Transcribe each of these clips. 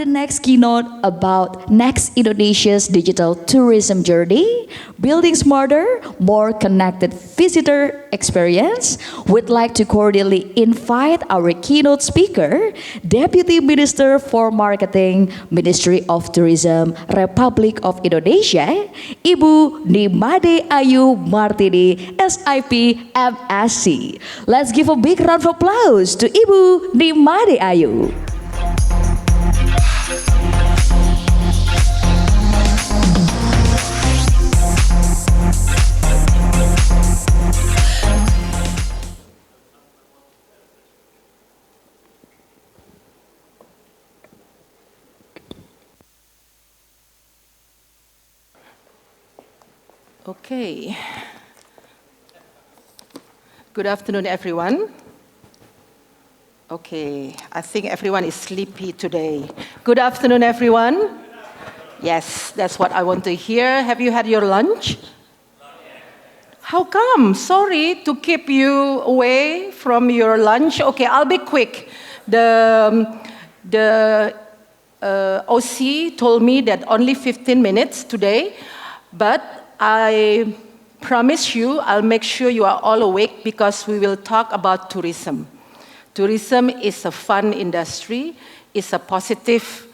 the next keynote about next Indonesia's digital tourism journey, building smarter, more connected visitor experience, we'd like to cordially invite our keynote speaker, Deputy Minister for Marketing, Ministry of Tourism, Republic of Indonesia, Ibu Made Ayu Marthini, S.IP, M.Sc. Let's give a big round of applause to Ibu Made Ayu. Okay. Good afternoon, everyone. Okay, I think everyone is sleepy today. Good afternoon, everyone. Yes, that's what I want to hear. Have you had your lunch? How come? Sorry to keep you away from your lunch. Okay, I'll be quick. The OC told me that only 15 minutes today, but I promise you, I'll make sure you are all awake because we will talk about tourism. Tourism is a fun industry, it's a positive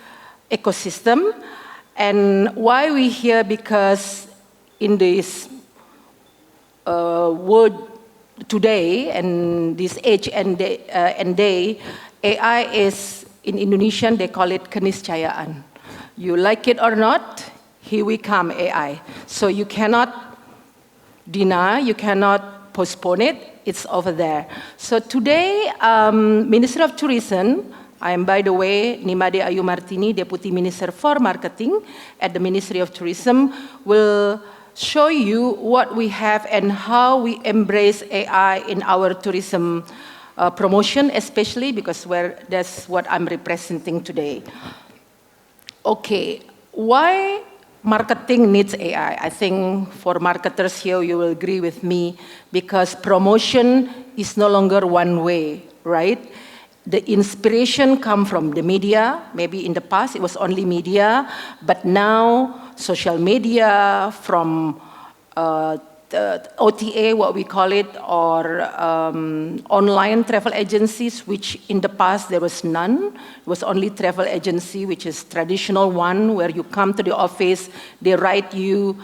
ecosystem. And why we here? Because in this world today and this age and day, AI is, in Indonesian, they call it keniscayaan. You like it or not, here we come, AI. So you cannot deny, you cannot postpone it, it's over there. So today, Minister of Tourism, I am, by the way, Made Ayu Marthini, Deputy Minister for Marketing at the Ministry of Tourism, will show you what we have and how we embrace AI in our tourism promotion, especially because that's what I'm representing today. Okay, why marketing needs AI? I think for marketers here, you will agree with me, because promotion is no longer one way, right? The inspiration comes from the media. Maybe in the past it was only media, but now social media, from OTA, what we call it, or online travel agencies, which in the past there was none. It was only travel agency, which is traditional one, where you come to the office, they write you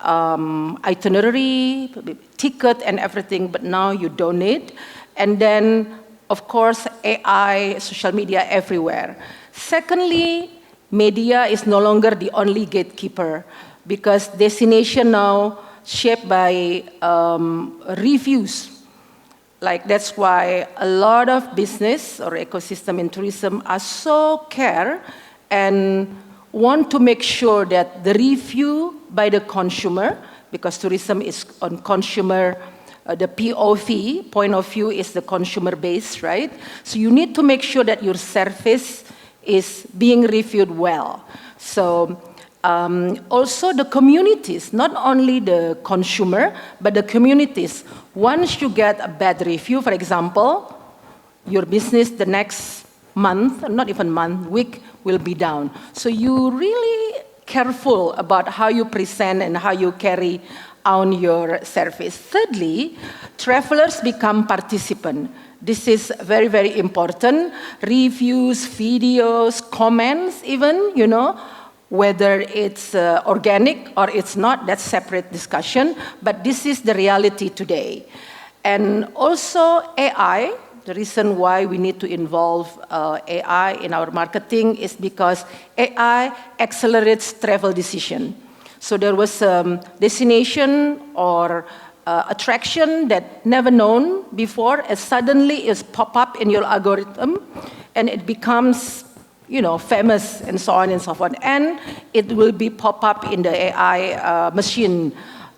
itinerary, ticket and everything, but now you don't need. And then, of course, AI, social media everywhere. Secondly, media is no longer the only gatekeeper, because destination now shaped by reviews. Like, that's why a lot of business or ecosystem in tourism are so care and want to make sure that the review by the consumer, because tourism is on consumer, the POV, point of view, is the consumer base, right? So you need to make sure that your service is being reviewed well. So also the communities, not only the consumer, but the communities. Once you get a bad review, for example, your business the next month, not even month, week, will be down. So you really careful about how you present and how you carry on your service. Thirdly, travelers become participants. This is very, very important. Reviews, videos, comments even, you know, whether it's organic or it's not, that's separate discussion, but this is the reality today. And also AI, the reason why we need to involve AI in our marketing is because AI accelerates travel decision. So there was a destination or attraction that never known before, and suddenly it's pop up in your algorithm, and it becomes, you know, famous and so on and so forth. And it will be pop up in the AI machine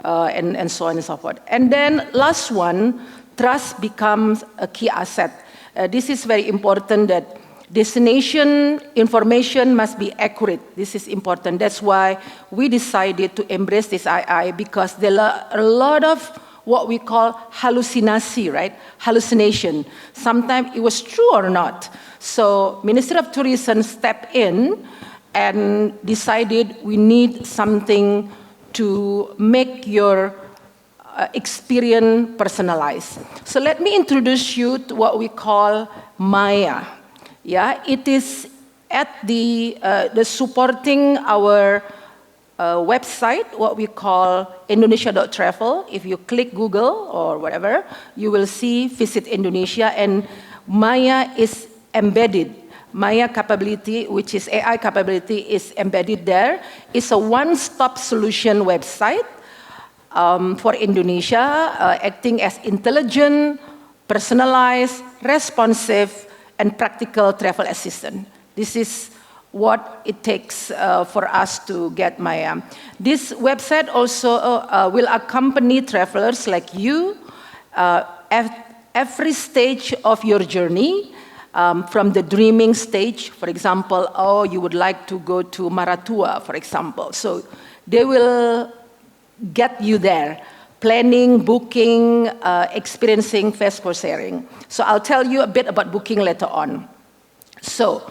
and so on and so forth. And then last one, trust becomes a key asset. This is very important, that destination information must be accurate. This is important. That's why we decided to embrace this AI, because there are a lot of what we call hallucination, right? Hallucination. Sometimes it was true or not. So Ministry of Tourism stepped in and decided we need something to make your experience personalized. So let me introduce you to what we call Maya. Yeah, it is at the supporting our website, what we call Indonesia.travel. If you click Google or whatever, you will see Visit Indonesia, and Maya is embedded. Maya capability, which is AI capability, is embedded there. It's a one-stop solution website for Indonesia, acting as intelligent, personalized, responsive, and practical travel assistant. This is what it takes for us to get Maya. This website also will accompany travelers like you at every stage of your journey, from the dreaming stage, for example, oh, you would like to go to Maratua, for example. So they will get you there, planning, booking, experiencing, fast course sharing. So I'll tell you a bit about booking later on. So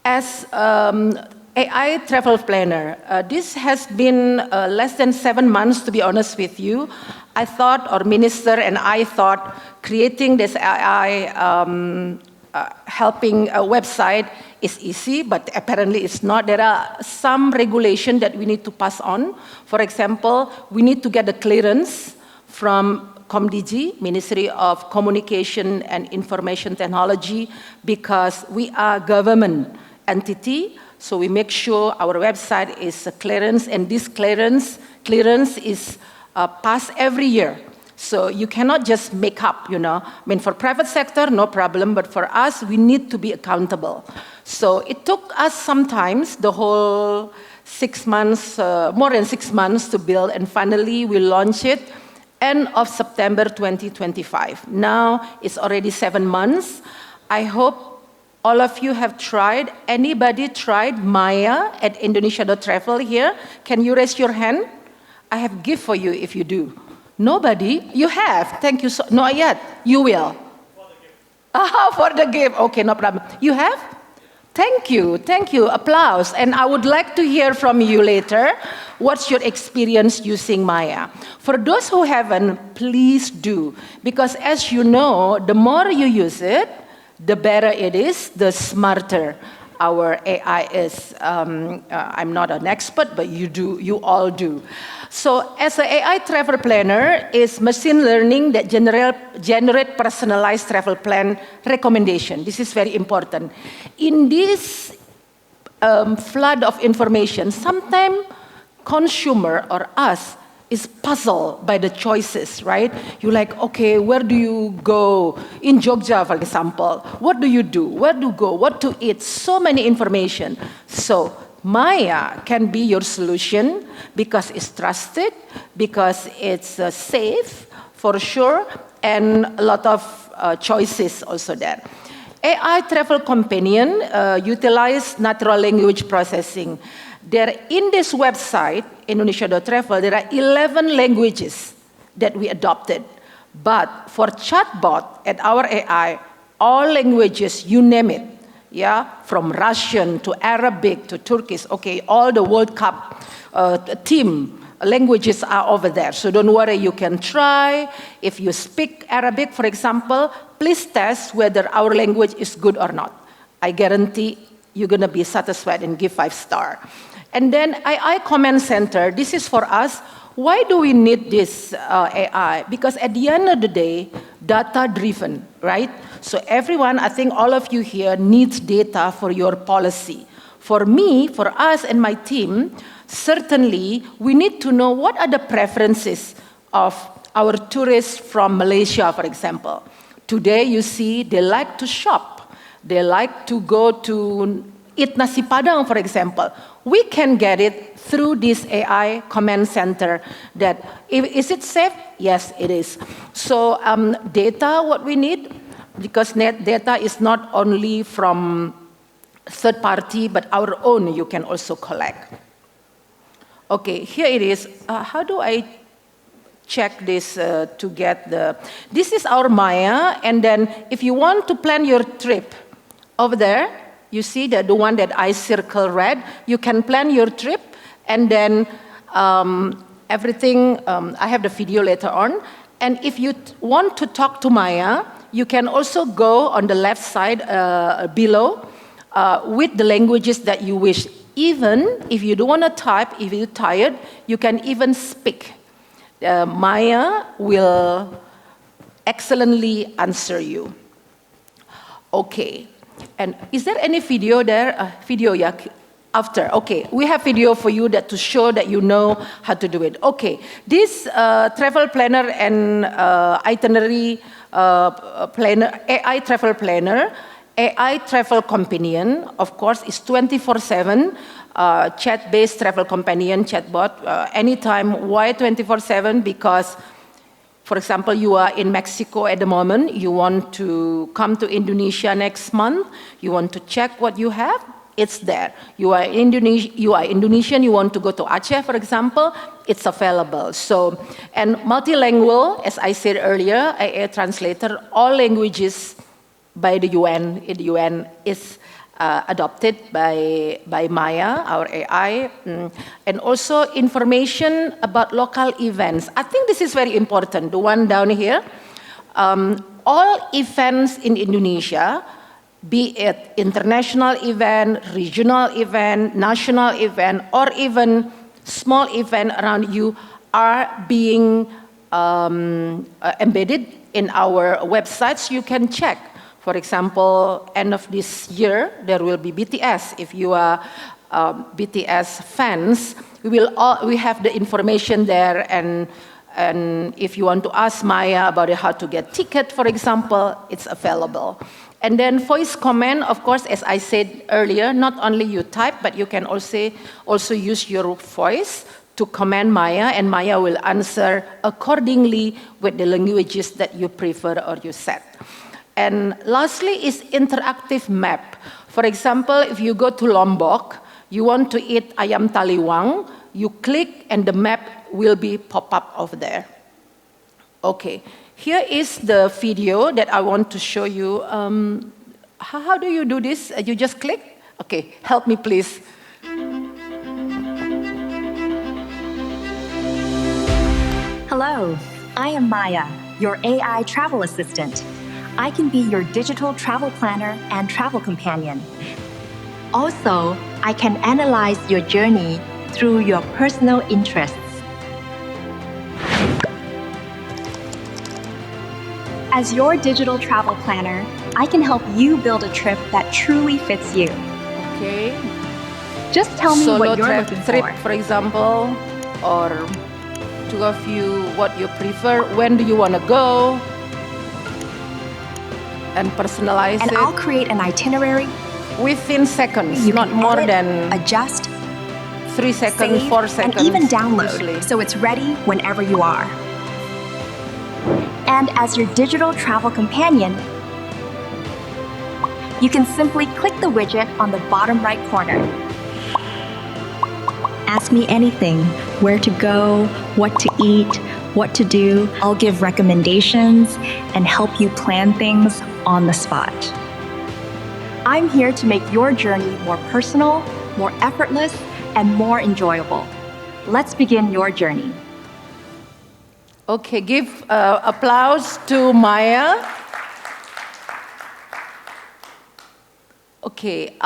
as AI travel planner, this has been less than 7 months, to be honest with you. I thought, or minister and I thought, creating this AI helping a website is easy, but apparently it's not. There are some regulation that we need to pass on. For example, we need to get the clearance from Komdigi, Ministry of Communication and Information Technology, because we are government entity, so we make sure our website is a clearance, and this clearance is passed every year. So you cannot just make up, you know. I mean, for private sector, no problem, but for us, we need to be accountable. So it took us sometimes the whole 6 months, more than 6 months to build, and finally we launched it end of September 2025. Now it's already 7 months. I hope all of you have tried. Anybody tried Maya at Indonesia.travel here? Can you raise your hand? I have gift for you if you do. Nobody? You have. Thank you. Not yet. You will. For the gift. For the gift. Okay, no problem. You have? Thank you. Thank you. Applause. And I would like to hear from you later. What's your experience using Maya? For those who haven't, please do. Because as you know, the more you use it, the better it is, the smarter our AI is. I'm not an expert, but you all do. So as an AI travel planner, is machine learning that generate personalized travel plan recommendation. This is very important. In this flood of information, sometimes consumer or us is puzzled by the choices, right? You're like, okay, where do you go? In Jogja, for example, what do you do? Where do you go? What to eat? So many information. So Maya can be your solution because it's trusted, because it's safe, for sure, and a lot of choices also there. AI Travel Companion utilize natural language processing. There, in this website, Indonesia.travel, there are 11 languages that we adopted. But for chatbot at our AI, all languages, you name it, yeah, from Russian to Arabic to Turkish, okay, all the World Cup team languages are over there. So don't worry, you can try. If you speak Arabic, for example, please test whether our language is good or not. I guarantee you're going to be satisfied and give 5 stars. And then AI Command Center, this is for us. Why do we need this AI? Because at the end of the day, data-driven, right? So everyone, I think all of you here needs data for your policy. For me, for us and my team, certainly we need to know what are the preferences of our tourists from Malaysia, for example. Today, you see, they like to shop. They like to go to eat nasi padang, for example. We can get it through this AI command center. That is it safe? Yes, it is. So data, what we need, because net data is not only from third party, but our own you can also collect. Okay, here it is. How do I check this to get the, this is our Maya, and then if you want to plan your trip over there, you see that the one that I circle red, you can plan your trip, and then everything, I have the video later on, and if you want to talk to Maya, you can also go on the left side below with the languages that you wish. Even if you don't want to type, if you're tired, you can even speak. Maya will excellently answer you. Okay, and is there any video there? Video, yeah, after. Okay, we have video for you that to show that you know how to do it. Okay, this travel planner and itinerary planner, AI travel planner, AI travel companion, of course, is 24/7 chat-based travel companion chatbot. Anytime. Why 24/7? Because, for example, you are in Mexico at the moment. You want to come to Indonesia next month. You want to check what you have. It's there. You are Indonesian. You want to go to Aceh, for example. It's available. So, and multilingual, as I said earlier, AI translator, all languages by the UN. The UN is adopted by Maya, our AI, and also information about local events. I think this is very important. The one down here, all events in Indonesia, be it international event, regional event, national event, or even small event around you, are being embedded in our websites. You can check. For example, end of this year, there will be BTS. If you are BTS fans, we have the information there, and if you want to ask Maya about how to get ticket, for example, it's available. And then voice command, of course, as I said earlier, not only you type, but you can also use your voice to command Maya, and Maya will answer accordingly with the languages that you prefer or you set. And lastly is interactive map. For example, if you go to Lombok, you want to eat ayam taliwang, you click and the map will be pop up over there. Okay, here is the video that I want to show you. How do you do this? You just click? Okay, help me please. Hello, I am Maya, your AI travel assistant. I can be your digital travel planner and travel companion. Also, I can analyze your journey through your personal interests. As your digital travel planner, I can help you build a trip that truly fits you. Okay. Just tell me what you're looking trip, for example, or two of you, what you prefer, when do you want to go, and personalize and it. I'll create an itinerary within seconds, you not can more edit, than adjust, 3 seconds, save, 4 seconds. and even download, usually. so it's ready whenever you are. And as your digital travel companion, you can simply click the widget on the bottom right corner. Ask me anything, where to go, what to eat, what to do. I'll give recommendations and help you plan things on the spot. I'm here to make your journey more personal, more effortless, and more enjoyable. Let's begin your journey. Okay, give applause to Maya. Okay,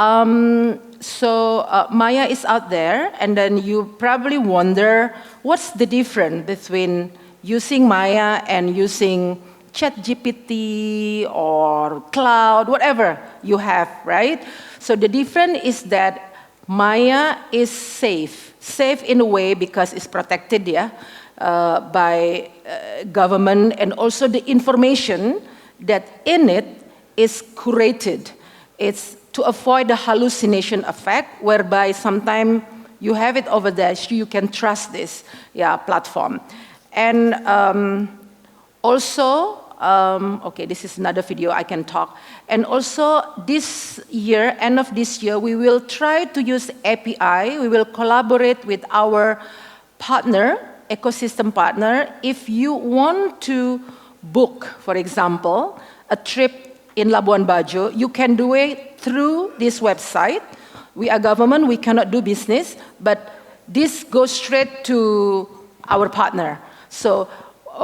so Maya is out there, and then you probably wonder, what's the difference between using Maya and using ChatGPT or Cloud, whatever you have, right? So the difference is that Maya is safe in a way because it's protected, yeah, by government, and also the information that in it is curated. It's to avoid the hallucination effect, whereby sometimes you have it over there, so you can trust this platform. And also, okay, this is another video I can talk. And also this year, end of this year, we will try to use API. We will collaborate with our partner ecosystem partner, if you want to book, for example, a trip in Labuan Bajo, you can do it through this website. We are government, we cannot do business, but this goes straight to our partner. So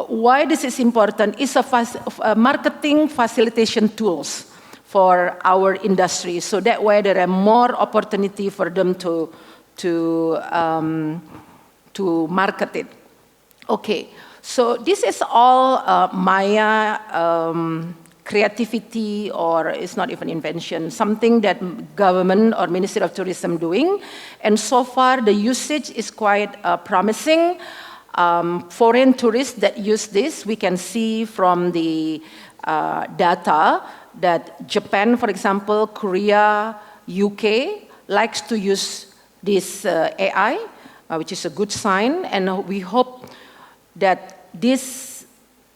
why this is important is a marketing facilitation tools for our industry. So that way there are more opportunity for them to market it. Okay, so this is all Maya creativity, or it's not even invention, something that government or Ministry of Tourism doing. And so far the usage is quite promising. Foreign tourists that use this, we can see from the data that Japan, for example, Korea, UK, likes to use this AI, which is a good sign. And we hope that this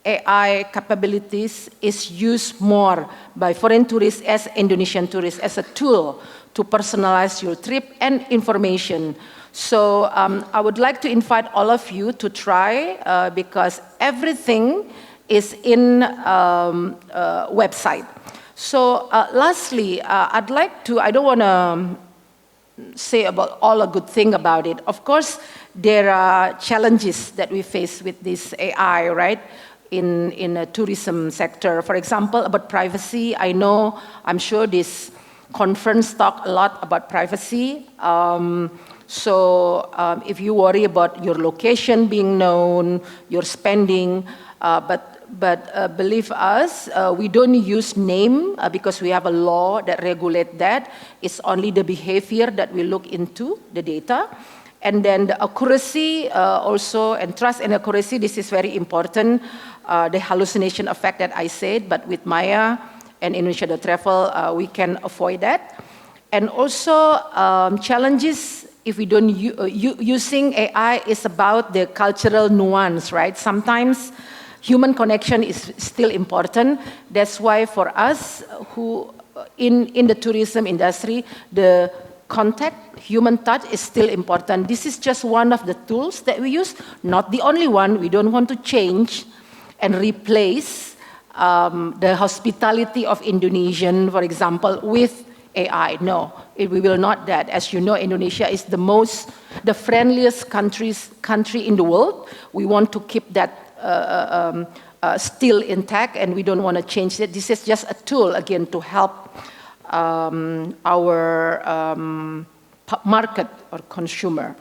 AI capabilities is used more by foreign tourists as Indonesian tourists as a tool to personalize your trip and information. So I would like to invite all of you to try because everything is in website. So lastly, I'd like to, I don't want to say about all a good thing about it. Of course, there are challenges that we face with this AI, right? In a tourism sector. For example, about privacy, I'm sure this conference talk a lot about privacy. So if you worry about your location being known, your spending, but believe us, we don't use name because we have a law that regulate that. It's only the behavior that we look into the data. And then the accuracy also, and trust and accuracy, this is very important. The hallucination effect that I said, but with Maya and Indonesia the Travel, we can avoid that. And also challenges if we don't using AI is about the cultural nuance, right? Sometimes human connection is still important. That's why for us who in the tourism industry, the contact, human touch is still important. This is just one of the tools that we use, not the only one. We don't want to change and replace the hospitality of Indonesian, for example, with AI. No, we will not that. As you know, Indonesia is the friendliest country in the world. We want to keep that still intact, and we don't want to change it. This is just a tool, again, to help our market or consumer.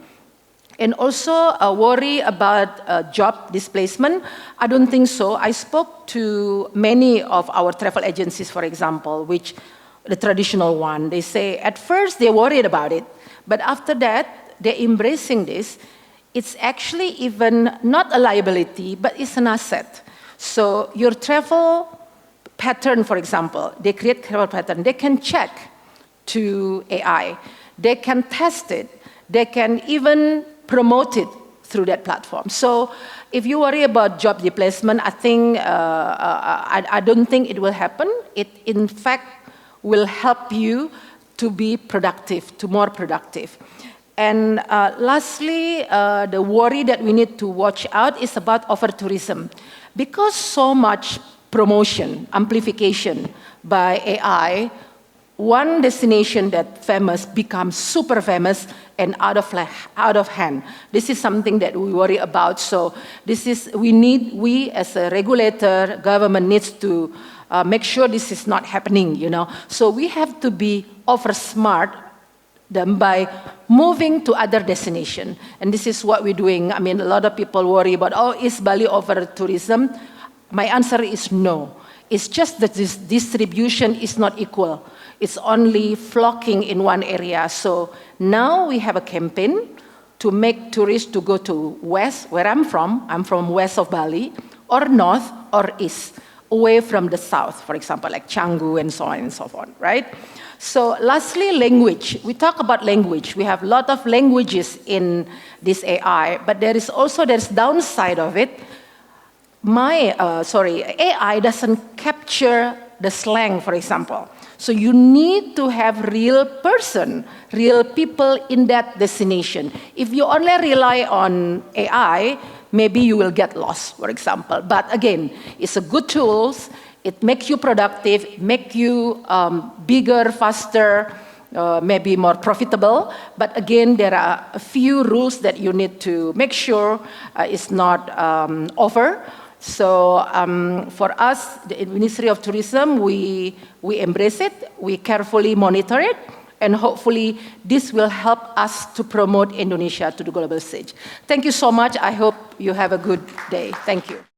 And also a worry about job displacement. I don't think so. I spoke to many of our travel agencies, for example, which the traditional one. They say at first they're worried about it, but after that they're embracing this. It's actually even not a liability, but it's an asset. So your travel pattern, for example, they create travel pattern. They can check to AI. They can test it. They can even promote it through that platform. So if you worry about job displacement, I think I don't think it will happen. It in fact will help you to be productive, to more productive. And lastly, the worry that we need to watch out is about over-tourism. Because so much promotion, amplification by AI, one destination that famous becomes super famous and out of hand. This is something that we worry about. So we as a regulator, government needs to make sure this is not happening, you know. So we have to be over-smart them by moving to other destination. And this is what we're doing. I mean, a lot of people worry about, is Bali over tourism? My answer is no. It's just that this distribution is not equal. It's only flocking in one area. So now we have a campaign to make tourists to go to west, where I'm from west of Bali, or north or east, away from the south, for example, like Canggu and so on and so forth, right? So lastly, language. We talk about language. We have a lot of languages in this AI, but there's downside of it. AI doesn't capture the slang, for example. So you need to have real people in that destination. If you only rely on AI, maybe you will get lost, for example. But again, it's a good tools. It makes you productive, make you bigger, faster, maybe more profitable. But again, there are a few rules that you need to make sure it's not over. So for us, the Ministry of Tourism, we embrace it, we carefully monitor it, and hopefully this will help us to promote Indonesia to the global stage. Thank you so much. I hope you have a good day. Thank you.